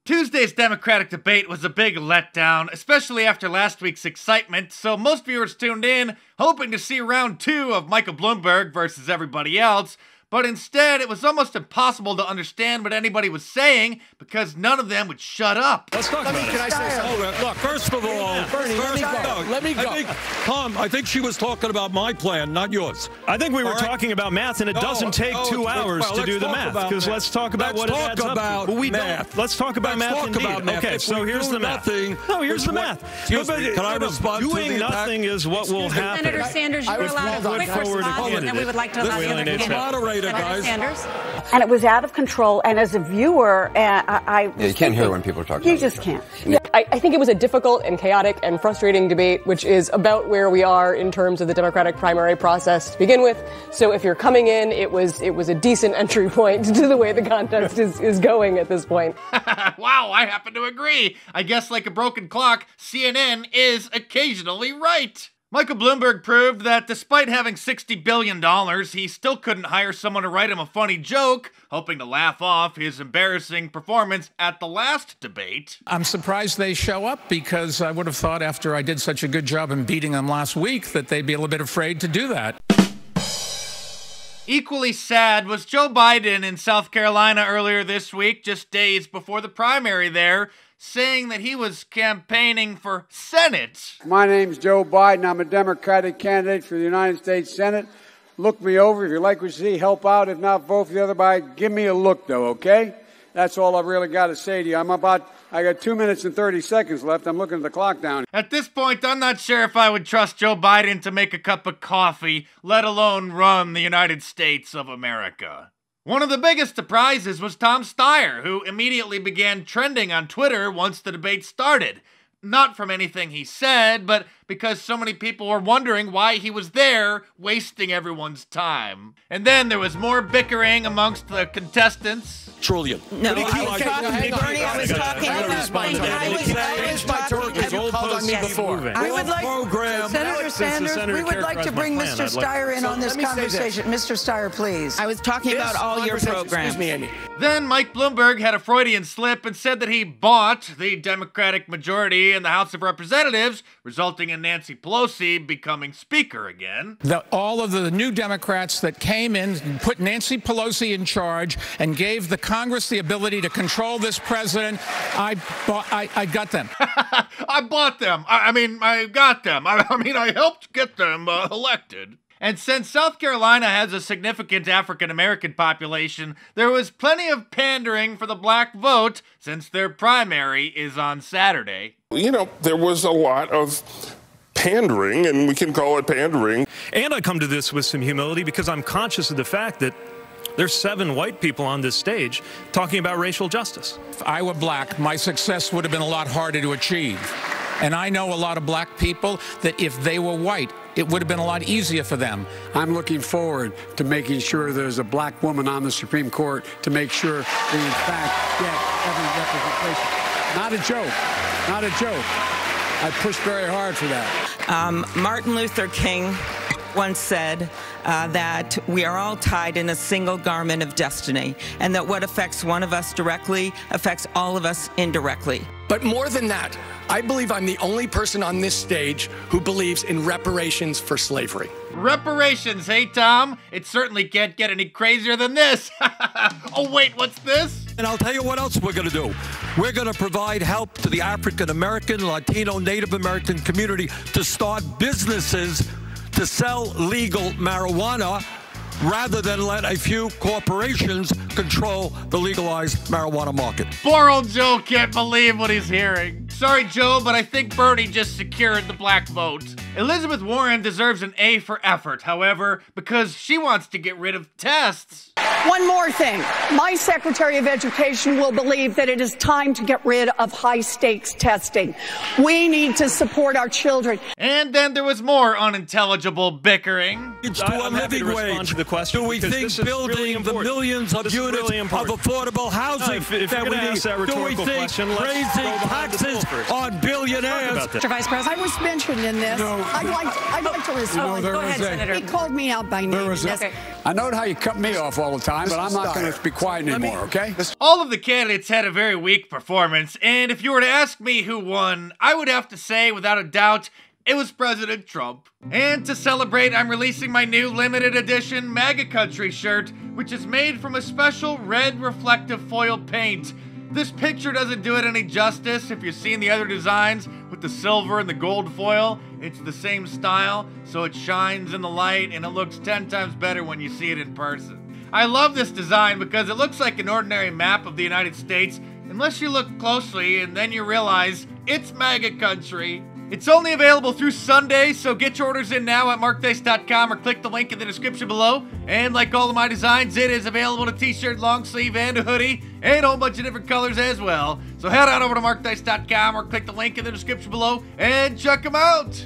Tuesday's Democratic debate was a big letdown, especially after last week's excitement, so most viewers tuned in hoping to see round 2 of Michael Bloomberg versus everybody else, but instead it was almost impossible to understand what anybody was saying because none of them would shut up. Let's talk about it. Can I say something? Look, first of all, Let me go. Tom, I think she was talking about my plan, not yours. I think we were talking about math, and it doesn't take 2 hours to do the math. Because let's talk about what it adds up to. Well, we math. Let's talk about math indeed. Okay, so here's the math. No, here's the math. Excuse me, can I respond to the doing nothing is what will happen. Senator Sanders, you were allowed a quick response, and we would like to allow the other candidate. Moderator, guys. Sanders. And it was out of control. And as a viewer, Yeah, you can't hear when people are talking. You just can't. Yeah, I think it was a difficult and chaotic and frustrating debate, which is about where we are in terms of the Democratic primary process to begin with. So if you're coming in, it was a decent entry point to the way the contest is going at this point. Wow, I happen to agree. I guess like a broken clock, CNN is occasionally right. Michael Bloomberg proved that despite having $60 billion, he still couldn't hire someone to write him a funny joke, hoping to laugh off his embarrassing performance at the last debate. I'm surprised they show up because I would have thought after I did such a good job in beating them last week that they'd be a little bit afraid to do that. Equally sad was Joe Biden in South Carolina earlier this week, just days before the primary there, saying that he was campaigning for Senate. My name's Joe Biden. I'm a Democratic candidate for the United States Senate. Look me over. If you like what you see, help out. If not, vote for the other guy. Give me a look, though, okay? That's all I've really got to say to you. I got 2 minutes and 30 seconds left. I'm looking at the clock down. At this point, I'm not sure if I would trust Joe Biden to make a cup of coffee, let alone run the United States of America. One of the biggest surprises was Tom Steyer, who immediately began trending on Twitter once the debate started. Not from anything he said, but because so many people were wondering why he was there, wasting everyone's time. And then there was more bickering amongst the contestants. Trillion. No, I was talking. Bernie, I was talking about We would like, Senator Sanders, we would like to bring Mr. Steyer in on this conversation. Mr. Steyer, please. I was talking about all your programs. Then Mike Bloomberg had a Freudian slip and said that he bought the Democratic majority in the House of Representatives, resulting in Nancy Pelosi becoming Speaker again. All of the new Democrats that came in and put Nancy Pelosi in charge and gave the Congress the ability to control this president, I got them. I bought them. I got them. I helped get them elected. And since South Carolina has a significant African-American population, there was plenty of pandering for the black vote since their primary is on Saturday. You know, there was a lot of pandering, and we can call it pandering. And I come to this with some humility because I'm conscious of the fact that there's 7 white people on this stage talking about racial justice. If I were black, my success would have been a lot harder to achieve. And I know a lot of black people that if they were white, it would have been a lot easier for them. I'm looking forward to making sure there's a black woman on the Supreme Court to make sure they in fact get every representation. Not a joke. Not a joke. I pushed very hard for that. Martin Luther King once said that we are all tied in a single garment of destiny, and that what affects one of us directly affects all of us indirectly. But more than that, I believe I'm the only person on this stage who believes in reparations for slavery. Reparations, hey, Tom? It certainly can't get any crazier than this. Oh, wait, what's this? And I'll tell you what else we're going to do. We're going to provide help to the African-American, Latino, Native American community to start businesses to sell legal marijuana rather than let a few corporations control the legalized marijuana market. Poor old Joe can't believe what he's hearing. Sorry, Joe, but I think Bernie just secured the black vote. Elizabeth Warren deserves an A for effort, however, because she wants to get rid of tests. One more thing. My Secretary of Education will believe that it is time to get rid of high-stakes testing. We need to support our children. And then there was more unintelligible bickering. It's to a living wage. Do we think building the millions of units of affordable housing that we need? Do we think raising taxes on billionaires? Mr. Vice President, I was mentioned in this. I'd like to respond. Go ahead, Senator. He called me out by name. I know how you cut me off all all the time, but I'm not going to be quiet anymore, okay? All of the candidates had a very weak performance, and if you were to ask me who won, I would have to say, without a doubt, it was President Trump. And to celebrate, I'm releasing my new limited edition MAGA Country shirt, which is made from a special red reflective foil paint. This picture doesn't do it any justice. If you've seen the other designs with the silver and the gold foil, it's the same style, so it shines in the light and it looks 10 times better when you see it in person. I love this design because it looks like an ordinary map of the United States, unless you look closely and then you realize it's MAGA country. It's only available through Sunday, so get your orders in now at markdice.com or click the link in the description below. And like all of my designs, it is available in a t-shirt, long sleeve, and a hoodie, and a whole bunch of different colors as well. So head on over to markdice.com or click the link in the description below and check them out.